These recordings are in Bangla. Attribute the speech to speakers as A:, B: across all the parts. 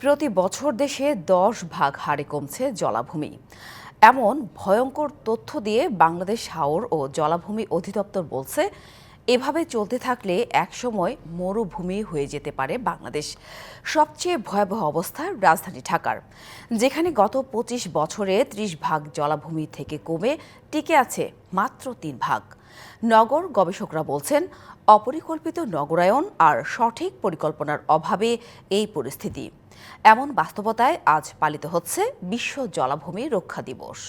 A: প্রতি বছর দেশে ১০ ভাগ হারে কমছে জলাভূমি। এমন ভয়ঙ্কর তথ্য দিয়ে বাংলাদেশ হাওর ও জলাভূমি অধিদপ্তর বলছে, এভাবে চলতে থাকলে একসময় মরুভূমি হয়ে যেতে পারে বাংলাদেশ। সবচেয়ে ভয়াবহ অবস্থা রাজধানী ঢাকার, যেখানে গত ২৫ বছরে ৩০ ভাগ জলাভূমি থেকে কমে টিকে আছে মাত্র ৩ ভাগ। নগর গবেষকরা বলছেন, অপরিকল্পিত নগরায়ন আর সঠিক পরিকল্পনার অভাবে এই পরিস্থিতি। এমন বাস্তবতায় আজ পালিত হচ্ছে বিশ্ব জলাভূমি রক্ষা দিবস।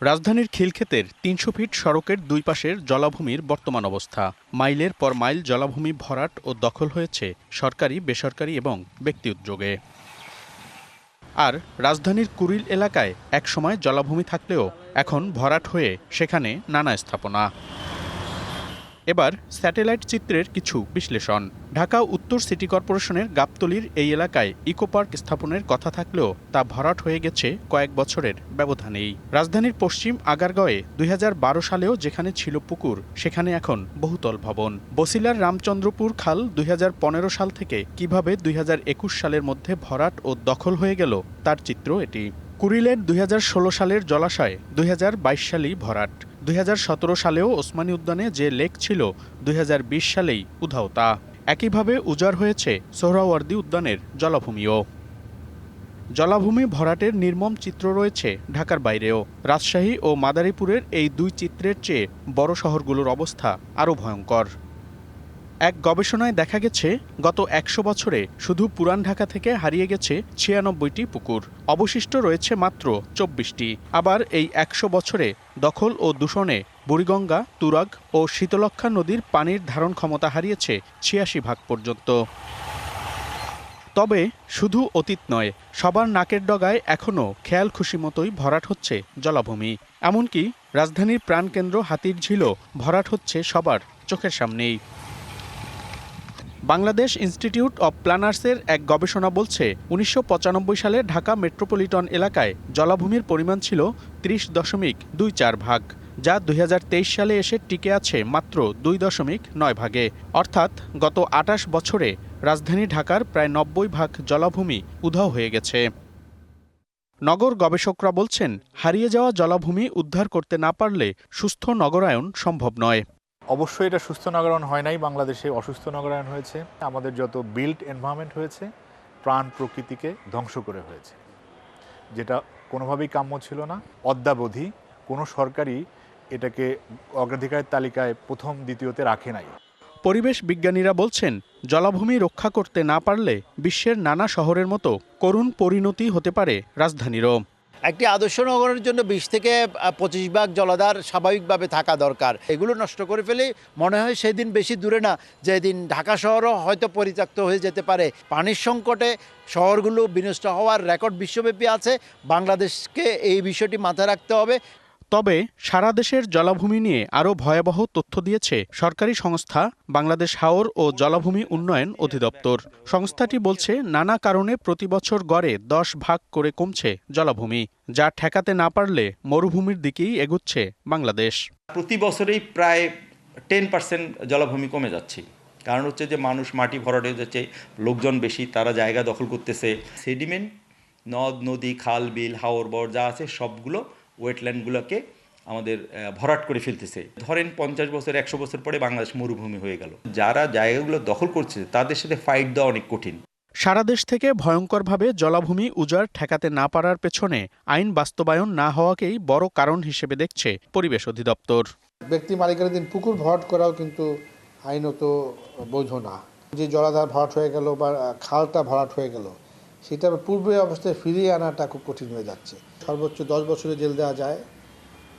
B: রাজধানীর খিলক্ষেতের ৩০০ ফিট সড়কের দুই পাশের জলাভূমির বর্তমান অবস্থা। মাইলের পর মাইল জলাভূমি ভরাট ও দখল হয়েছে সরকারি, বেসরকারি এবং ব্যক্তি উদ্যোগে। আর রাজধানীর কুড়িল এলাকায় একসময় জলাভূমি থাকলেও এখন ভরাট হয়ে সেখানে নানা স্থাপনা। এবার স্যাটেলাইট চিত্রের কিছু বিশ্লেষণ। ঢাকা উত্তর সিটি কর্পোরেশনের গাবতলীর এই এলাকায় ইকো পার্ক স্থাপনের কথা থাকলেও তা ভরাট হয়ে গেছে কয়েক বছরের ব্যবধানেই। রাজধানীর পশ্চিম আগারগাঁওয়ে ২০১২ সালেও যেখানে ছিল পুকুর, সেখানে এখন বহুতল ভবন। বছিলার রামচন্দ্রপুর খাল ২০১৫ সাল থেকে কিভাবে ২০২১ সালের মধ্যে ভরাট ও দখল হয়ে গেল তার চিত্র এটি। কুড়িলের ২০১৬ সালের জলাশয় ২০২২ সালেই ভরাট। ২০১৭ সালেও ওসমানী উদ্যানে যে লেক ছিল ২০২০ সালেই উধাও তা। একইভাবে উজাড় হয়েছে সোহরাওয়ার্দী উদ্যানের জলাভূমিও। জলাভূমি ভরাটের নির্মম চিত্র রয়েছে ঢাকার বাইরেও। রাজশাহী ও মাদারীপুরের এই দুই চিত্রের চেয়ে বড় শহরগুলোর অবস্থা আরও ভয়ঙ্কর। এক গবেষণায় দেখা গেছে, গত ১০০ বছরে শুধু পুরান ঢাকা থেকে হারিয়ে গেছে ৯৬টি পুকুর, অবশিষ্ট রয়েছে মাত্র ২৪টি। আবার এই ১০০ বছরে দখল ও দূষণে বুড়িগঙ্গা, তুরাগ ও শীতলক্ষ্যা নদীর পানির ধারণ ক্ষমতা হারিয়েছে ৮৬ ভাগ পর্যন্ত। তবে শুধু অতীত নয়, সবার নাকের ডগায় এখনও খেয়াল খুশি মতোই ভরাট হচ্ছে জলাভূমি। এমনকি রাজধানীর প্রাণকেন্দ্র হাতিরঝিলও ভরাট হচ্ছে সবার চোখের সামনেই। বাংলাদেশ ইনস্টিটিউট অব প্ল্যানার্সের এক গবেষণা বলছে, ১৯৯৫ সালে ঢাকা মেট্রোপলিটন এলাকায় জলাভূমির পরিমাণ ছিল ৩০.২৪ ভাগ, যা ২০২৩ সালে এসে টিকে আছে মাত্র ২.৯ ভাগে। অর্থাৎ গত ২৮ বছরে রাজধানী ঢাকার প্রায় ৯০ ভাগ জলাভূমি উধাও হয়ে গেছে। নগর গবেষকরা বলছেন, হারিয়ে যাওয়া জলাভূমি উদ্ধার করতে না পারলে সুস্থ নগরায়ন সম্ভব নয়।
C: অবশ্যই এটা সুস্থ নগরায়ন হয় নাই, বাংলাদেশে অসুস্থ নগরায়ন হয়েছে। আমাদের যত বিল্ট এনভায়রনমেন্ট হয়েছে, প্রাণ প্রকৃতিকে ধ্বংস করে হয়েছে, যেটা কোনোভাবেই কাম্য ছিল না। অদ্যাবধি কোনো সরকারই এটাকে অগ্রাধিকারের তালিকায় প্রথম দ্বিতীয়তে রাখে নাই।
B: পরিবেশ বিজ্ঞানীরা বলছেন, জলাভূমি রক্ষা করতে না পারলে বিশ্বের নানা শহরের মতো করুণ পরিণতি হতে পারে রাজধানীরও।
D: একটি আদর্শ নগরের জন্য ২০ থেকে ২৫ ভাগ জলাধার স্বাভাবিকভাবে থাকা দরকার। এগুলো নষ্ট করে ফেলে মনে হয় সেদিন বেশি দূরে না, যেদিন ঢাকা শহরও হয়তো পরিত্যক্ত হয়ে যেতে পারে। পানির সংকটে শহরগুলো বিনষ্ট হওয়ার রেকর্ড বিশ্বব্যাপী আছে। বাংলাদেশকে এই বিষয়টি মাথায় রাখতে হবে।
B: তবে সারা দেশের জলাভূমি নিয়ে আরও ভয়াবহ তথ্য দিয়েছে সরকারি সংস্থা বাংলাদেশ হাওর ও জলাভূমি উন্নয়ন অধিদপ্তর। সংস্থাটি বলছে, নানা কারণে প্রতি বছর গড়ে ১০ ভাগ করে কমছে জলাভূমি, যা ঠেকাতে না পারলে মরুভূমির দিকেই এগুচ্ছে বাংলাদেশ।
E: প্রতি বছরেই প্রায় 10% জলাভূমি কমে যাচ্ছে। কারণ হচ্ছে যে মানুষ মাটি ভরাট হয়ে যাচ্ছে, লোকজন বেশি, তারা জায়গা দখল করতেছে। সেডিমেন্ট, নদ নদী, খাল বিল, হাওর বর যা আছে সবগুলো ওয়েটল্যান্ডগুলোকে আমাদের ভরাট করে ফেলতেছে। ধরেন ৫০ বছর ১০০ বছর পরে বাংলাদেশ মরুভূমি হয়ে গেল। যারা জায়গাগুলো দখল করছে তাদের সাথে ফাইট দেওয়া অনেক কঠিন।
B: সারা দেশ থেকে ভয়ঙ্করভাবে জলাভূমি উজাড় ঠেকাতে না পারার পেছনে আইন বাস্তবায়ন না হওয়াকেই বড় কারণ হিসেবে দেখছে পরিবেশ অধিদপ্তর।
F: ব্যক্তি মালিকানাধীন পুকুর ভরাট করাও কিন্তু আইনত বৈধ না। যে জলাধার ভরাট হয়ে গেল বা খালটা ভরাট হয়ে গেল, সেটা পূর্বে অবস্থায় ফিরিয়ে আনাটা খুব কঠিন হয়ে যাচ্ছে। সর্বোচ্চ ১০ বছরের জেল দেওয়া যায়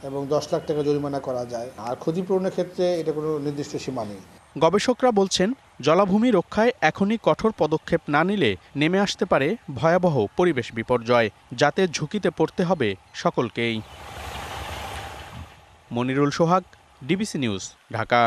F: এবং ১০ লাখ টাকা জরিমানা করা যায়। আর ক্ষতিপূরণের ক্ষেত্রে এটা কোনো নির্দিষ্ট সীমা নেই।
B: গবেষকরা বলছেন, জলাভূমি রক্ষায় এখনই কঠোর পদক্ষেপ না নিলে নেমে আসতে পারে ভয়াবহ পরিবেশ বিপর্যয়, যাতে ঝুঁকিতে পড়তে হবে সকলকেই। মনিরুল সোহাগ, ডিবিসি নিউজ, ঢাকা।